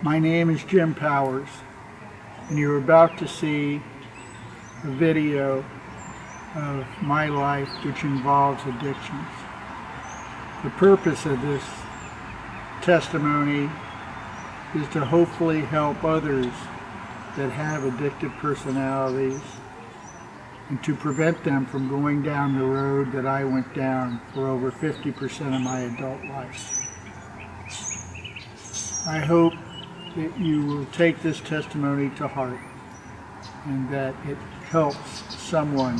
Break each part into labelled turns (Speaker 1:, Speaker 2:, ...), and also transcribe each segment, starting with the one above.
Speaker 1: My name is Jim Powers, and you're about to see a video of my life which involves addictions. The purpose of this testimony is to hopefully help others that have addictive personalities and to prevent them from going down the road that I went down for over 50% of my adult life. I hope that you will take this testimony to heart and that it helps someone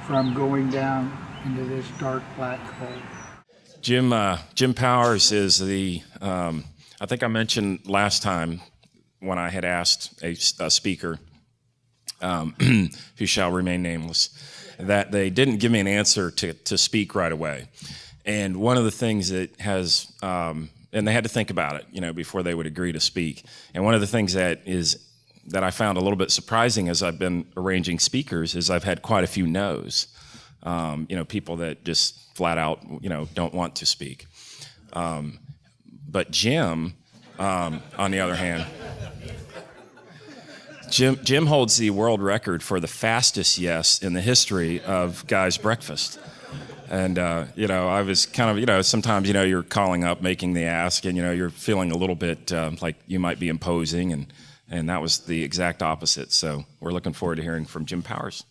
Speaker 1: from going down into this dark black hole.
Speaker 2: Jim Powers is the, I think I mentioned last time when I had asked a speaker, who shall remain nameless, that they didn't give me an answer to speak right away. And one of the things that has, and they had to think about it, before they would agree to speak. And one of the things that I found a little bit surprising as I've been arranging speakers is I've had quite a few no's. People that just flat out, don't want to speak. But Jim, on the other hand, Jim holds the world record for the fastest yes in the history of Guy's Breakfast. And, I was kind of, sometimes, you're calling up, making the ask, and, you're feeling a little bit like you might be imposing, and that was the exact opposite. So we're looking forward to hearing from Jim Powers.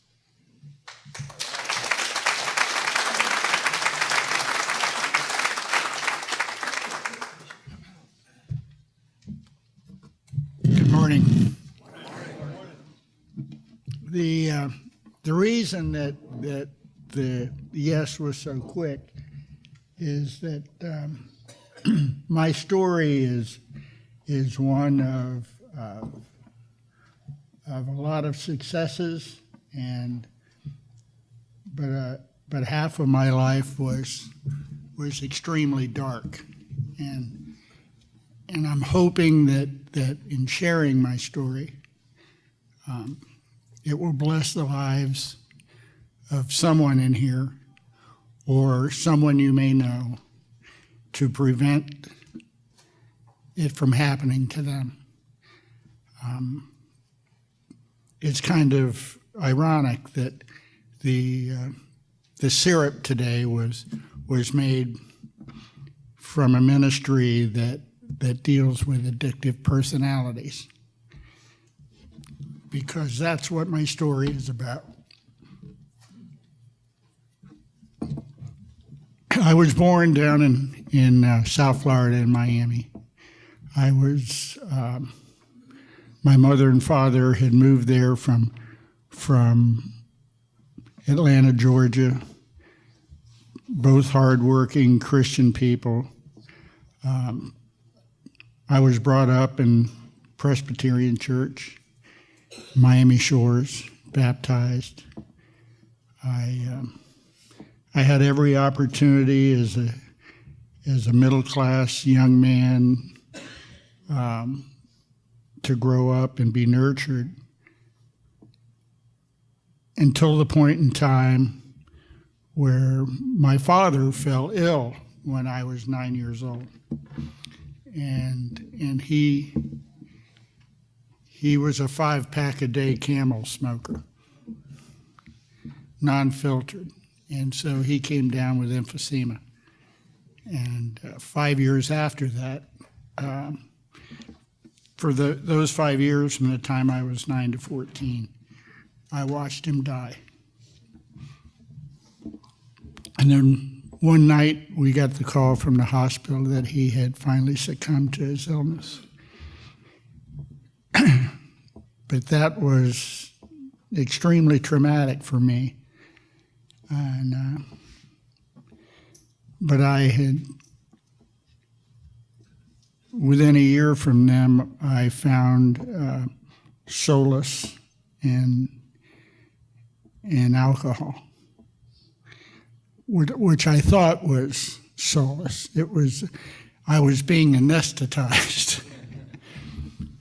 Speaker 1: Good morning. The reason that the yes was so quick is that my story is one of a lot of successes, but half of my life was extremely dark, and I'm hoping that in sharing my story, it will bless the lives of someone in here or someone you may know to prevent it from happening to them. It's kind of ironic that the syrup today was made from a ministry that deals with addictive personalities, because that's what my story is about. I was born down in South Florida in Miami. My mother and father had moved there from Atlanta, Georgia, both hardworking Christian people. I was brought up in Presbyterian Church, Miami Shores, baptized. I had every opportunity as a middle-class young man to grow up and be nurtured until the point in time where my father fell ill when I was 9 years old. And he was a 5-pack-a-day Camel smoker, non-filtered. And so he came down with emphysema. And 5 years after that, for those 5 years from the time I was 9 to 14, I watched him die. And then one night we got the call from the hospital that he had finally succumbed to his illness. But that was extremely traumatic for me. And but I had, within a year from them, I found solace in alcohol, which I thought was solace. I was being anesthetized.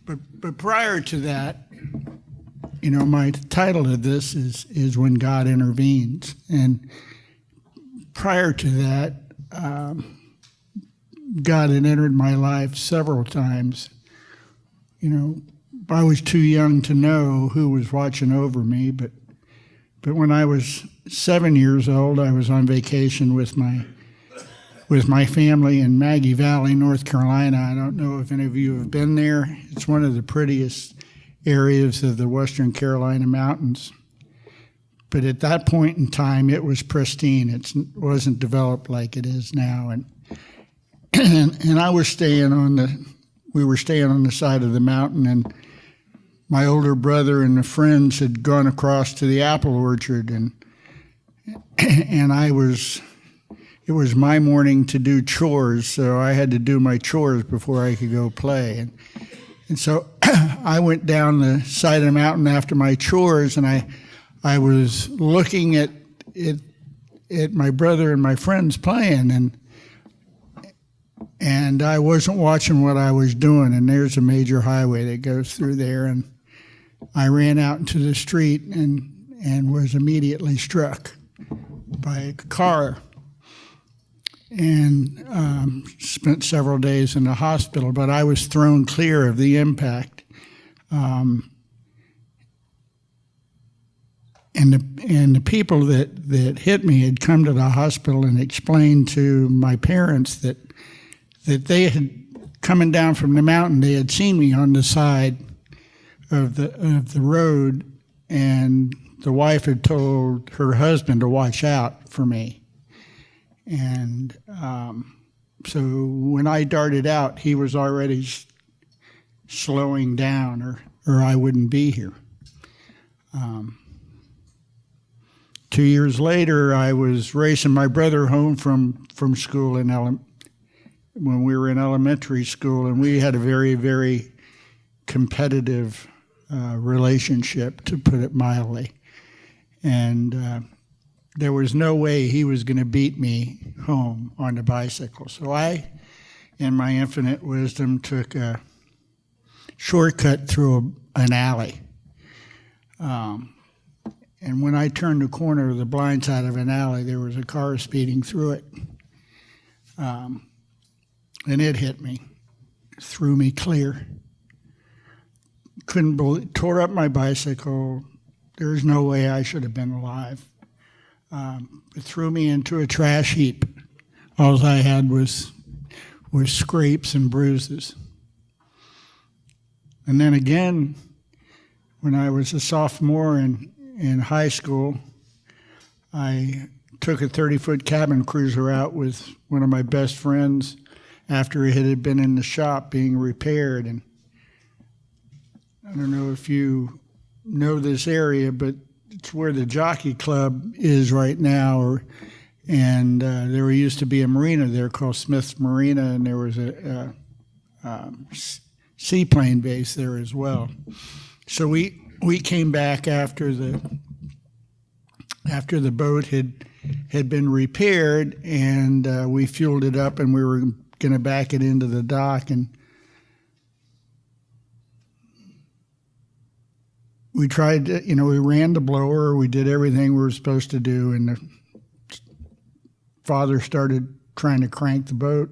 Speaker 1: But prior to that, my title of this is When God Intervenes. And prior to that, God had entered my life several times. You know, I was too young to know who was watching over me, but when I was 7 years old, I was on vacation with my family in Maggie Valley, North Carolina. I don't know if any of you have been there. It's one of the prettiest areas of the Western Carolina mountains. But at that point in time, it was pristine. It wasn't developed like it is now. And I was we were staying on the side of the mountain, and my older brother and the friends had gone across to the apple orchard, and it was my morning to do chores, so I had to do my chores before I could go play. And so I went down the side of the mountain after my chores, and I was looking at my brother and my friends playing, and I wasn't watching what I was doing. And there's a major highway that goes through there, and I ran out into the street and was immediately struck by a car, and spent several days in the hospital. But I was thrown clear of the impact. And the people that hit me had come to the hospital and explained to my parents that they had, coming down from the mountain, they had seen me on the side of the road, and the wife had told her husband to watch out for me. And so when I darted out, he was already slowing down, or I wouldn't be here. 2 years later, I was racing my brother home from school when we were in elementary school, and we had a very, very competitive relationship, to put it mildly. And there was no way he was going to beat me home on the bicycle. So I, in my infinite wisdom, took a shortcut through an alley. And when I turned the corner of the blind side of an alley, there was a car speeding through it. And it hit me, threw me clear. Couldn't believe, tore up my bicycle. There's no way I should have been alive. It threw me into a trash heap. All I had was scrapes and bruises. And then again, when I was a sophomore in high school, I took a 30-foot cabin cruiser out with one of my best friends after it had been in the shop being repaired. And I don't know if you know this area, but it's where the jockey club is right now. And there used to be a marina there called Smith's Marina, and there was a seaplane base there as well. So we came back after the boat had been repaired, and we fueled it up, and we were going to back it into the dock, and we tried to, we ran the blower, we did everything we were supposed to do, and the father started trying to crank the boat,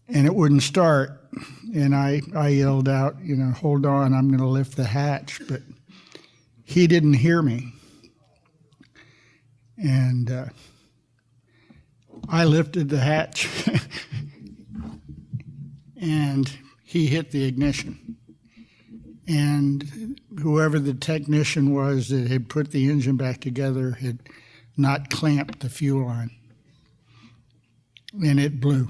Speaker 1: and it wouldn't start. And I yelled out, hold on, I'm going to lift the hatch. But he didn't hear me. And I lifted the hatch, and he hit the ignition. And whoever the technician was that had put the engine back together had not clamped the fuel on. And it blew.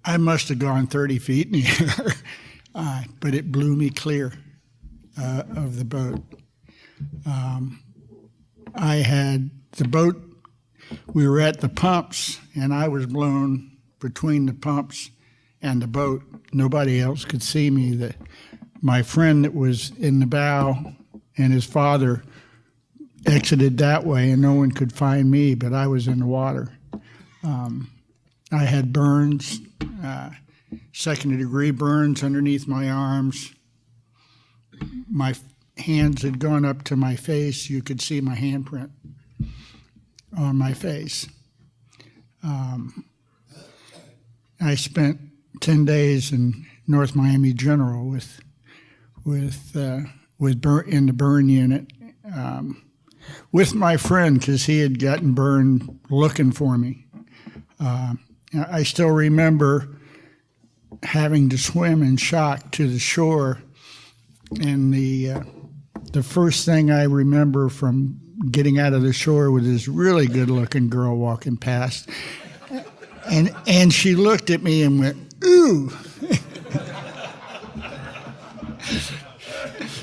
Speaker 1: I must have gone 30 feet in the air, but it blew me clear of the boat. I had the boat, we were at the pumps, and I was blown between the pumps and the boat. Nobody else could see me. My friend that was in the bow and his father exited that way, and no one could find me, but I was in the water. I had burns, second-degree burns underneath my arms. My hands had gone up to my face. You could see my handprint. on my face. I spent 10 days in North Miami General in the burn unit with my friend, because he had gotten burned looking for me. I still remember having to swim in shock to the shore, and the first thing I remember from getting out of the shore was this really good-looking girl walking past, and she looked at me and went, "Ooh."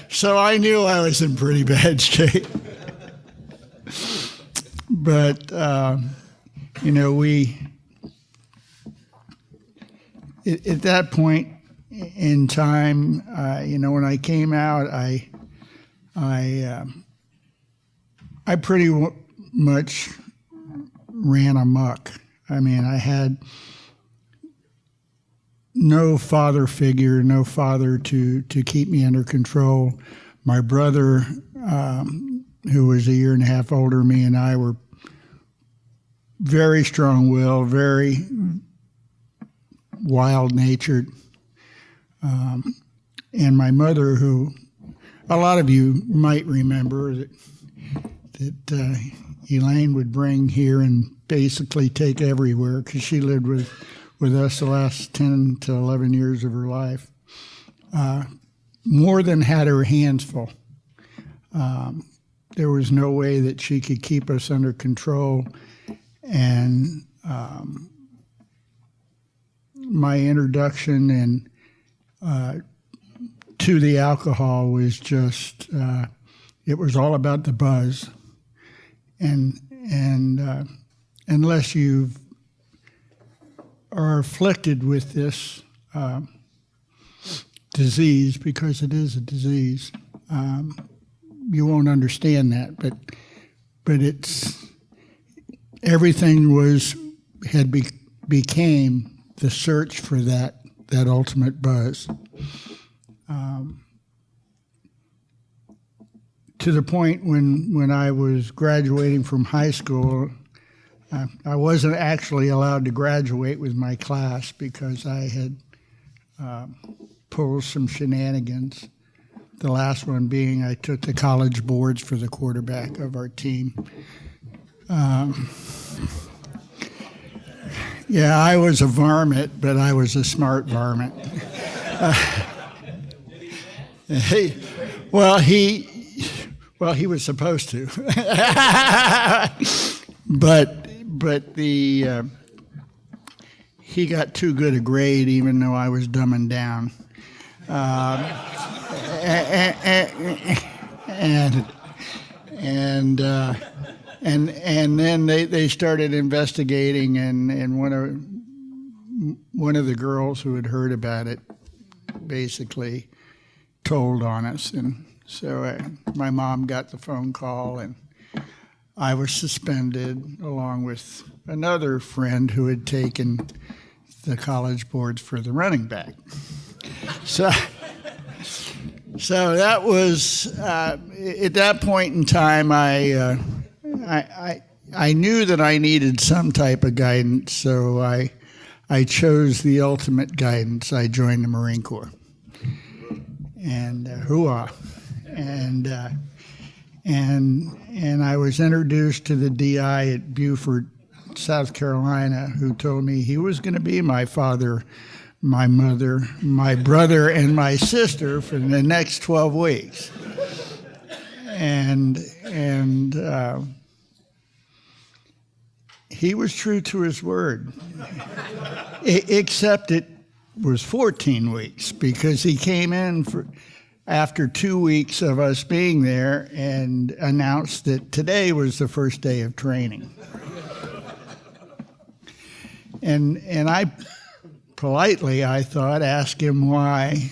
Speaker 1: So I knew I was in pretty bad shape. But, at that point in time, when I came out, I pretty much ran amok. I mean, I had no father figure, no father to keep me under control. My brother, who was a year and a half older than me, and I were very strong-willed, very wild-natured. And my mother, who a lot of you might remember, that Elaine would bring here and basically take everywhere, because she lived with us the last 10 to 11 years of her life, more than had her hands full. There was no way that she could keep us under control, and my introduction to the alcohol was just, it was all about the buzz, and unless you are afflicted with this disease, because it is a disease, you won't understand that. But it's everything became the search for that ultimate buzz. To the point when I was graduating from high school, I wasn't actually allowed to graduate with my class because I had pulled some shenanigans. The last one being I took the college boards for the quarterback of our team. Yeah, I was a varmint, but I was a smart varmint. He was supposed to. But he got too good a grade, even though I was dumbing down. And then they started investigating, and one of the girls who had heard about it basically told on us, and so my mom got the phone call, and I was suspended along with another friend who had taken the college boards for the running back. So that was at that point in time. I knew that I needed some type of guidance, so I chose the ultimate guidance. I joined the Marine Corps, and hooah, and I was introduced to the DI at Beaufort, South Carolina, who told me he was going to be my father, my mother, my brother, and my sister for the next 12 weeks. And he was true to his word, except it was 14 weeks, because he came in after 2 weeks of us being there and announced that today was the first day of training. And I politely, I thought, asked him why,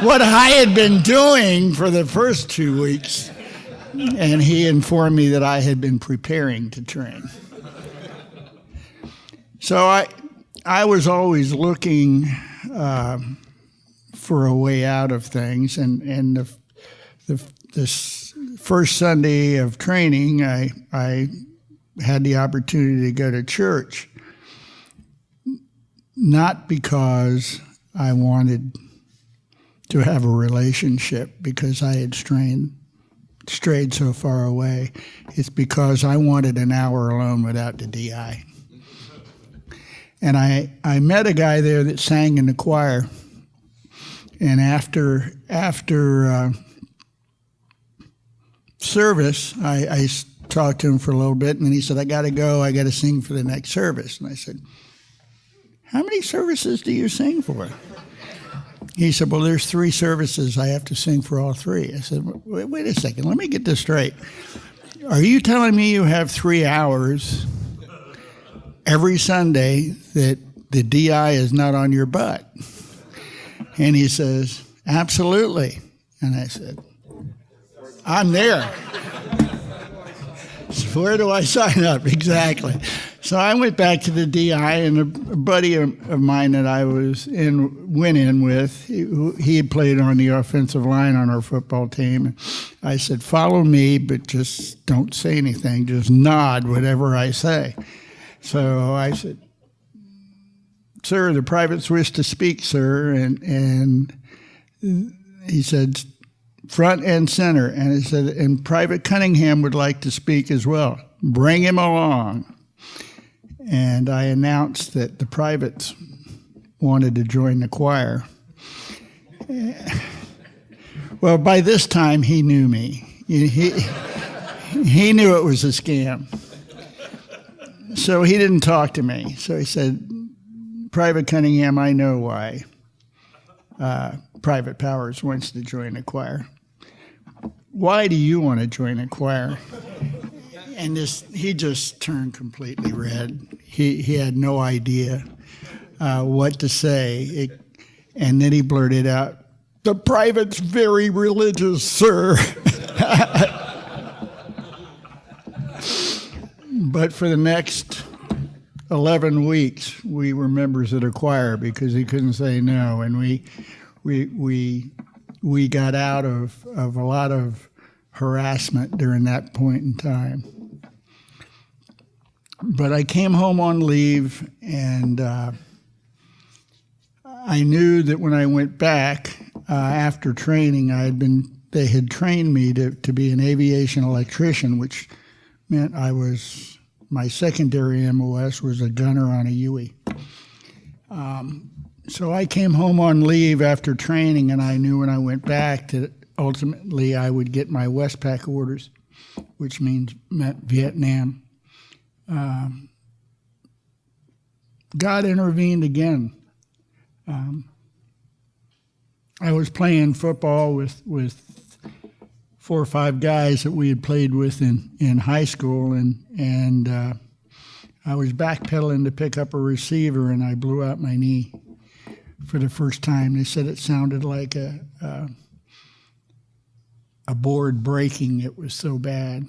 Speaker 1: what I had been doing for the first 2 weeks, and he informed me that I had been preparing to train. So I was always looking for a way out of things, and this first Sunday of training, I had the opportunity to go to church, not because I wanted to have a relationship, because I had strayed so far away. It's because I wanted an hour alone without the DI. And I met a guy there that sang in the choir. And after service, I talked to him for a little bit, and then he said, I got to go. I got to sing for the next service. And I said, how many services do you sing for? He said, well, there's 3 services. I have to sing for all 3. I said, wait a second. Let me get this straight. Are you telling me you have 3 hours every Sunday that the DI is not on your butt? And he says, absolutely. And I said, I'm there. So where do I sign up? Exactly. So I went back to the DI, and a buddy of mine that I went in with, he had played on the offensive line on our football team. I said, follow me, but just don't say anything. Just nod whatever I say. So I said, sir, the privates wish to speak, sir. And he said, front and center. And he said, and Private Cunningham would like to speak as well. Bring him along. And I announced that the privates wanted to join the choir. Well, by this time, he knew me. He knew it was a scam. So he didn't talk to me. So he said, Private Cunningham, I know why Private Powers wants to join the choir. Why do you want to join a choir? And he just turned completely red. He had no idea what to say. And then he blurted out, the private's very religious, sir. But for the next 11 weeks, we were members of the choir because he couldn't say no. And we got out of a lot of harassment during that point in time. But I came home on leave, and I knew that when I went back after training, they had trained me to be an aviation electrician, which meant my secondary MOS was a gunner on a Huey. So I came home on leave after training, and I knew when I went back that ultimately I would get my Westpac orders, which meant Vietnam. God intervened again. I was playing football with 4 or 5 guys that we had played with in high school, and I was backpedaling to pick up a receiver, and I blew out my knee for the first time. They said it sounded like a board breaking. It was so bad.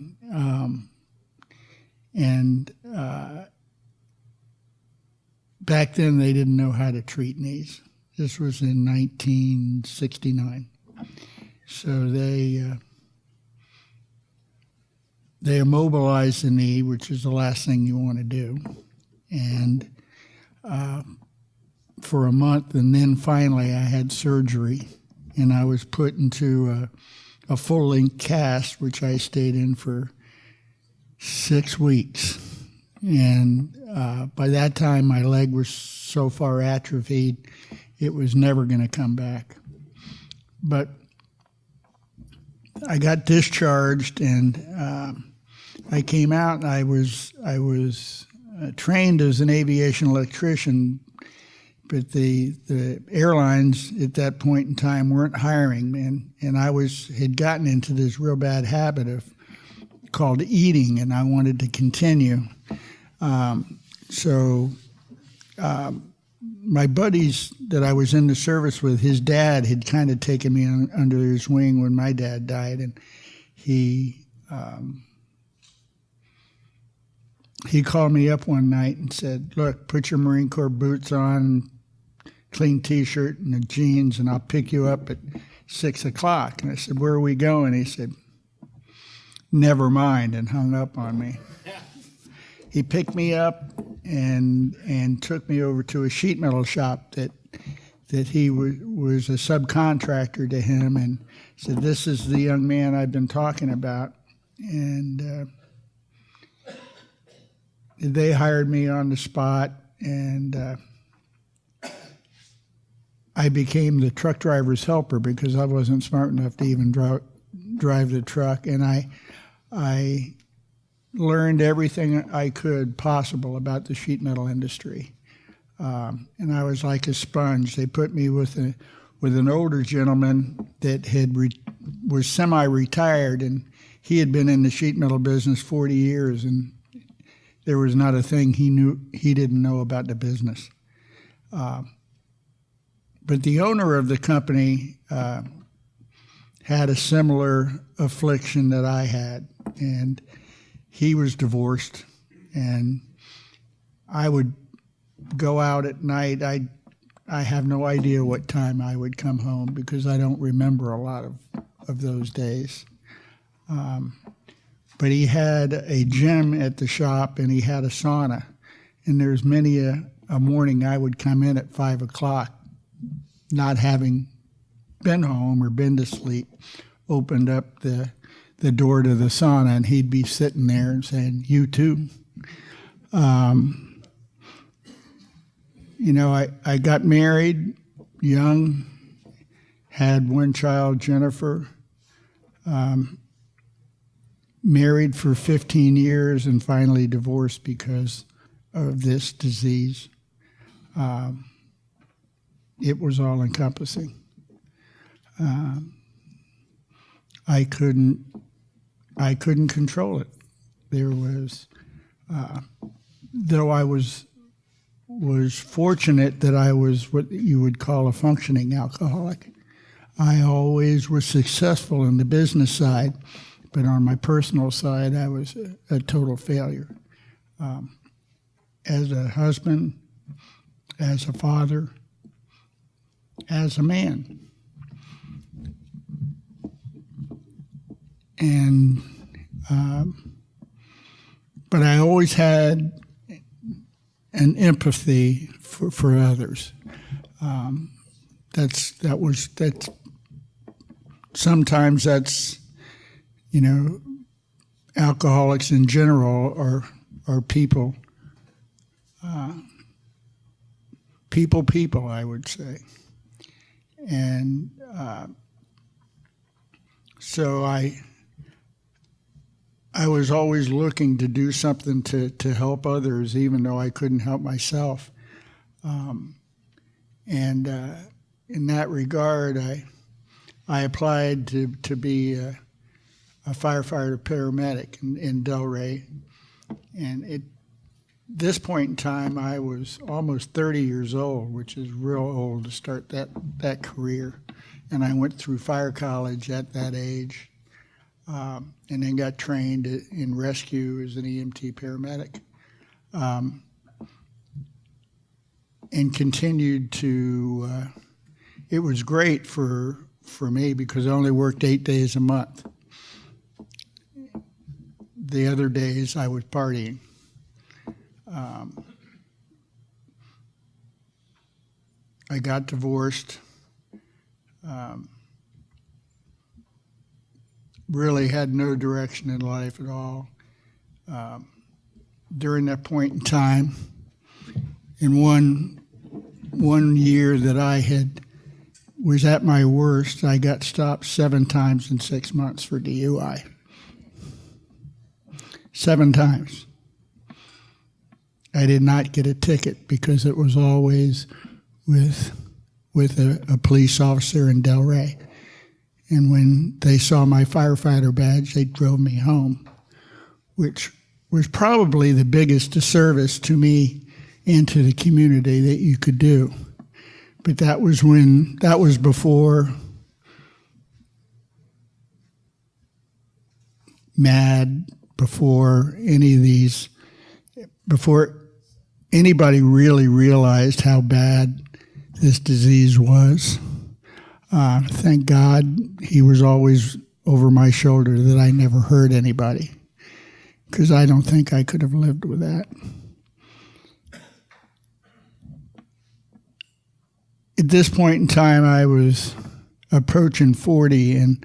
Speaker 1: Back then, they didn't know how to treat knees. This was in 1969. So they immobilized the knee, which is the last thing you want to do, and for a month, and then finally I had surgery, and I was put into a full-length cast, which I stayed in for 6 weeks. And by that time, my leg was so far atrophied, it was never going to come back. But I got discharged, and I came out, and I was trained as an aviation electrician, but the airlines at that point in time weren't hiring, and I had gotten into this real bad habit called eating, and I wanted to continue. So my buddies that I was in the service with, his dad had kind of taken me under his wing when my dad died, and he called me up one night and said, look, put your Marine Corps boots on, clean T-shirt and the jeans, and I'll pick you up at 6 o'clock. And I said, where are we going? He said, never mind, and hung up on me. he picked me up and took me over to a sheet metal shop that he was a subcontractor to him, and said, "This is the young man I've been talking about." And they hired me on the spot, and I became the truck driver's helper because I wasn't smart enough to even drive the truck. And I learned everything I could possible about the sheet metal industry. And I was like a sponge. They put me with an older gentleman that was semi-retired, and he had been in the sheet metal business 40 years, and there was not a thing he didn't know about the business. But the owner of the company had a similar affliction that I had, and he was divorced, and I would go out at night. I have no idea what time I would come home because I don't remember a lot of those days. But he had a gym at the shop, and he had a sauna, and there's many a morning I would come in at 5 o'clock, not having been home or been to sleep, opened up the door to the sauna, and he'd be sitting there and saying, "You too?" I got married young, had one child, Jennifer, married for 15 years, and finally divorced because of this disease. It was all-encompassing. I couldn't control it. There was, though I was fortunate that I was what you would call a functioning alcoholic. I always was successful in the business side, but on my personal side, I was a total failure. As a husband, as a father, as a man. And but I always had an empathy for others. Sometimes that's, alcoholics in general are people. People, I would say. And so I was always looking to do something to help others, even though I couldn't help myself. And in that regard, I applied to be a firefighter paramedic in Delray. And at this point in time, I was almost 30 years old, which is real old to start that career. And I went through fire college at that age. And then got trained in rescue as an EMT paramedic, and continued to. It was great for me because I only worked 8 days a month. The other days I was partying. I got divorced. Really had no direction in life at all. During that point in time, in one year that I was at my worst, I got stopped 7 times in 6 months for DUI. 7 times. I did not get a ticket because it was always with a police officer in Delray. And when they saw my firefighter badge, they drove me home, which was probably the biggest disservice to me and to the community that you could do. But that was before MAD, before anybody really realized how bad this disease was. Thank God he was always over my shoulder that I never hurt anybody. because I don't think I could have lived with that. At this point in time, I was approaching 40, and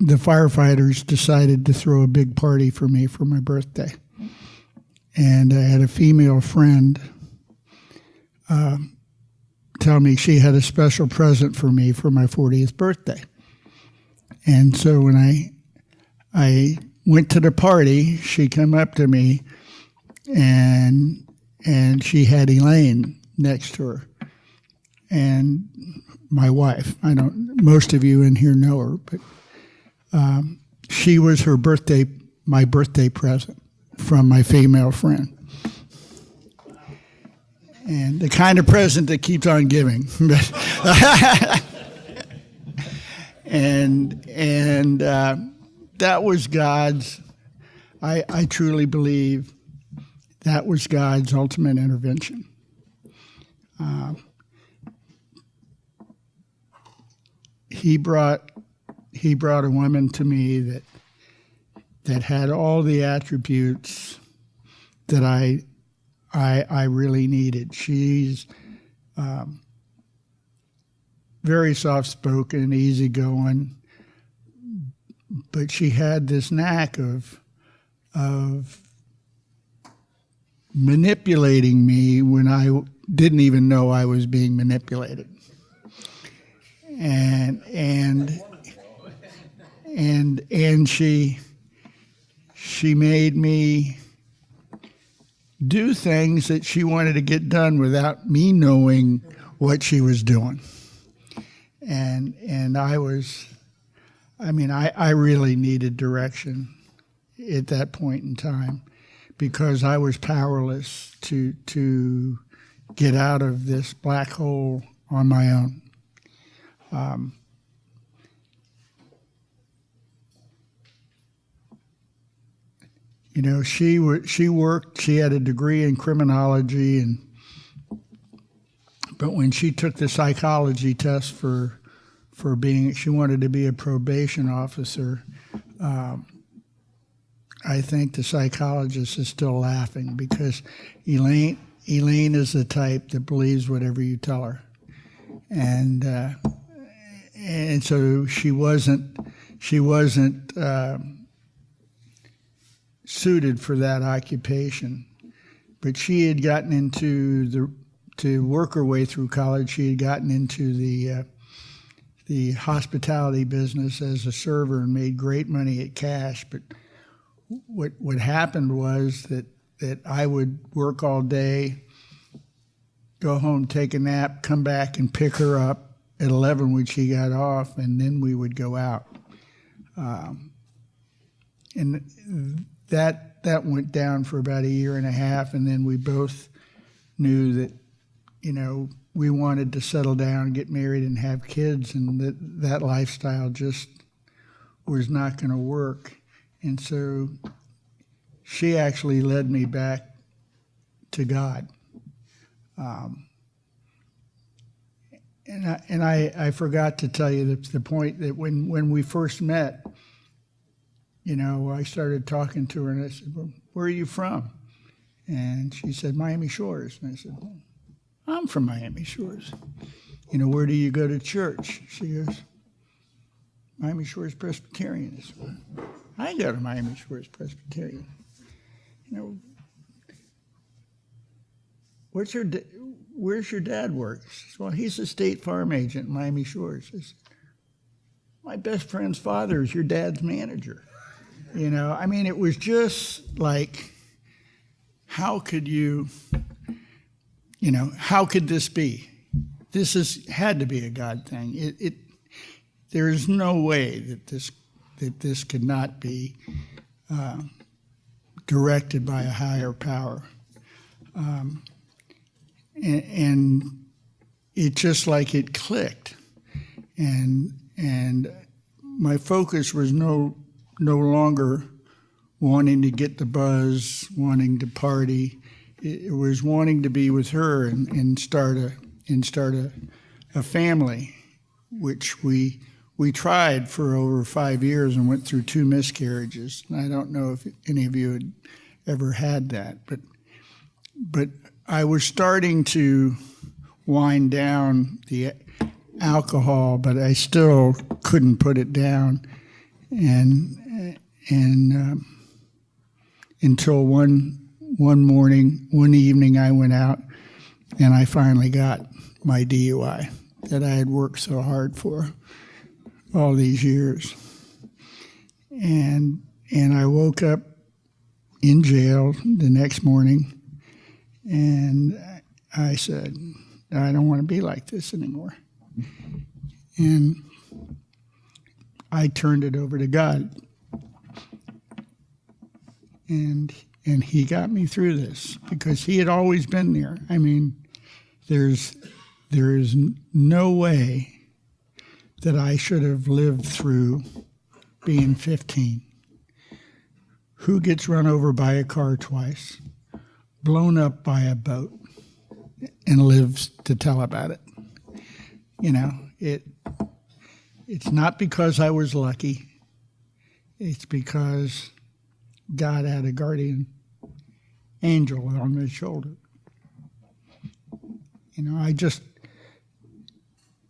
Speaker 1: the firefighters decided to throw a big party for me for my birthday. And I had a female friend tell me she had a special present for me for my 40th birthday. And so when I went to the party, she came up to me, and she had Elaine next to her, and my wife. Most of you in here know her, but she was my birthday present from my female friend. And the kind of present that keeps on giving. and that was God's, I truly believe that was God's ultimate intervention. He brought a woman to me that had all the attributes that I really needed. She's very soft-spoken, easygoing, but she had this knack of manipulating me when I didn't even know I was being manipulated. And she made me do things that she wanted to get done without me knowing what she was doing. And I really needed direction at that point in time, because I was powerless to get out of this black hole on my own. She worked. She had a degree in criminology, but when she took the psychology test for she wanted to be a probation officer. I think the psychologist is still laughing, because Elaine is the type that believes whatever you tell her, and so she wasn't suited for that occupation. But she had gotten to work her way through college. She had gotten into the hospitality business as a server and made great money at cash. But what happened was that I would work all day, go home, take a nap, come back and pick her up at 11 when she got off, and then we would go out. And that went down for about a year and a half, and then we both knew that, we wanted to settle down, get married, and have kids, and that lifestyle just was not going to work. And so she actually led me back to God. And I forgot to tell you the point that when we first met, I started talking to her, and I said, "Well, where are you from?" And she said, "Miami Shores." And I said, "Well, I'm from Miami Shores. Where do you go to church?" She goes, "Miami Shores Presbyterian." I said, "Well, I go to Miami Shores Presbyterian. Where's your dad work?" She said, "Well, he's a state farm agent in Miami Shores." I said, "My best friend's father is your dad's manager." It was just like, how could how could this be? This had to be a God thing. There is no way that this could not be directed by a higher power. And it just like it clicked. And my focus was no longer wanting to get the buzz, wanting to party. It was wanting to be with her and start a family, which we we tried for over 5 years and went through 2 miscarriages. And I don't know if any of you had ever had that, but I was starting to wind down the alcohol, but I still couldn't put it down. And until one evening, I went out and I finally got my DUI that I had worked so hard for all these years. And I woke up in jail the next morning, and I said, I don't want to be like this anymore. And I turned it over to God. And he got me through this because he had always been there. I mean, there is no way that I should have lived through being 15. Who gets run over by a car twice, blown up by a boat, and lives to tell about it? You know, it's not because I was lucky. It's because God had a guardian angel on my shoulder. You know,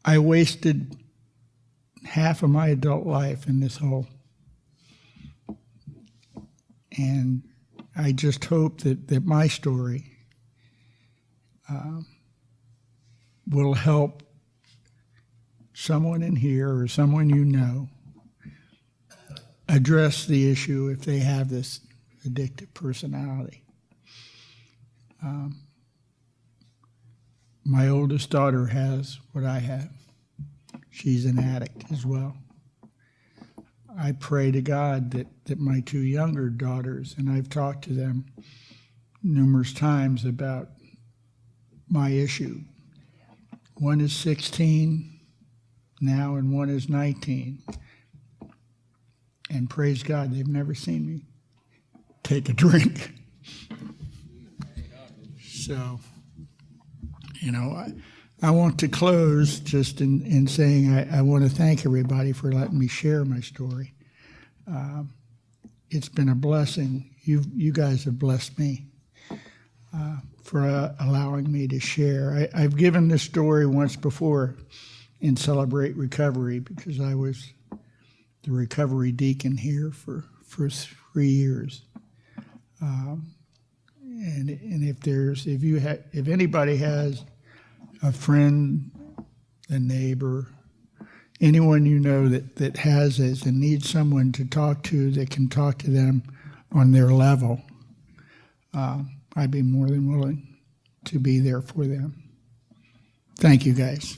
Speaker 1: I wasted half of my adult life in this hole. And I just hope that my story will help someone in here or someone you know address the issue if they have this addictive personality. My oldest daughter has what I have. She's an addict as well. I pray to God that my 2 younger daughters, and I've talked to them numerous times about my issue. One is 16 now and one is 19. And praise God, they've never seen me take a drink. So, you know, I want to close just in saying I want to thank everybody for letting me share my story. It's been a blessing. You guys have blessed me for allowing me to share. I've given this story once before in Celebrate Recovery because I was the recovery deacon here for 3 years. And if anybody has a friend, a neighbor, anyone you know that has this and needs someone to talk to that can talk to them on their level, I'd be more than willing to be there for them. Thank you, guys.